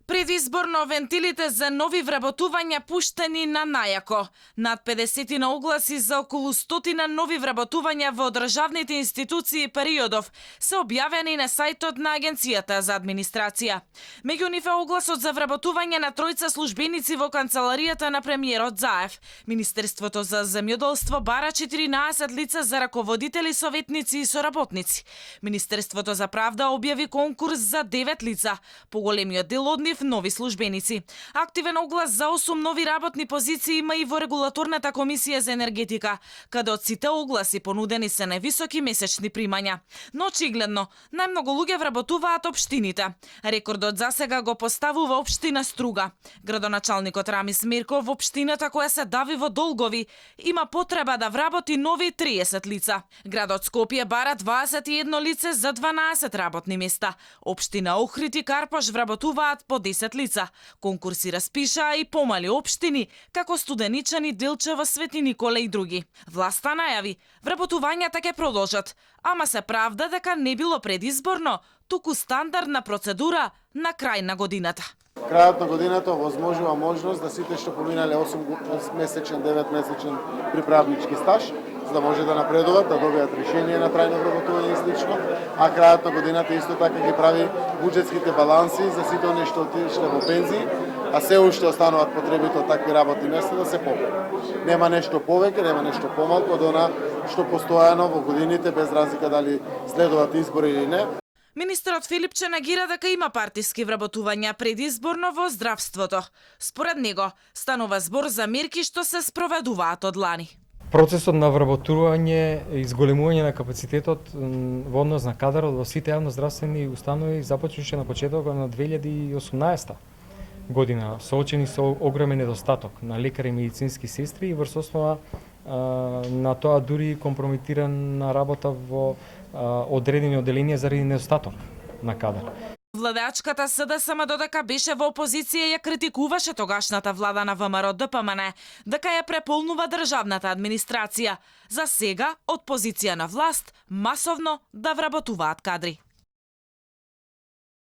Предизборно вентилите за нови вработувања пуштени на најако. Над 50 на огласи за околу 100 нови вработувања во државните институции периодов се објавени на сајтот на Агенцијата за администрација. Меѓу нив е огласот за вработување на тројца службеници во канцеларијата на премиерот Заев. Министерството за земјоделство бара 14 лица за раководители, советници и соработници. Министерството за правда објави конкурс за 9 лица, поголемиот дел од нив нови службеници. Активен оглас за 8 нови работни позиции има и во регулаторната комисија за енергетика, каде од сите огласи понудени се највисоки месечни примања. Но очигледно, најмногу луѓе вработуваат општините. Рекордот засега го поставува општина Струга. Градоначалникот Рамис Мирков во општината која се дави во долгови има потреба да вработи нови 30 лица. Градот Скопје бара 21 лице за 12 работни места. Општина Охрид и Карпаш вработуваат по 10 лица. Конкурси распишаа и помали општини, како Студеничани, Делчева, Свети Николе и други. Власта најави, вработувањата ќе продолжат, ама се правда дека не било предизборно, туку стандардна процедура на крај на годината. Крајот на годината овозможува можност да сите што поминале 8 месечен, 9 месечен приправнички стаж, за да може да напредуваат, да добијат решение на трајно вработување и слично, а крајот на годината исто така ги прави буџетските баланси за сите оние што отишле во пензии, а се уште остануваат потребите од такви работни места да се поправи. Нема нешто повеќе, нема нешто помалку од она што постојано во годините, без разлика дали следуваат избори или не. Министерот Филипче негира дека има партиски вработувања предизборно во здравството. Според него, станува збор за мерки што се спроведуваат од лани. Процесот на вработување и изголемување на капацитетот во однос на кадарот во сите јавноздравствени установи започнуваше на почетокот на 2018 година, соочени со огромен недостаток на лекари и медицински сестри и врз основа на тоа дури компрометирана работа во одредени одделенија заради недостаток на кадар. Владеачката СДСМ додека беше во опозиција ја критикуваше тогашната влада на ВМРО ДПМН дека ја преполнува државната администрација. За сега од позиција на власт масовно да вработуваат кадри.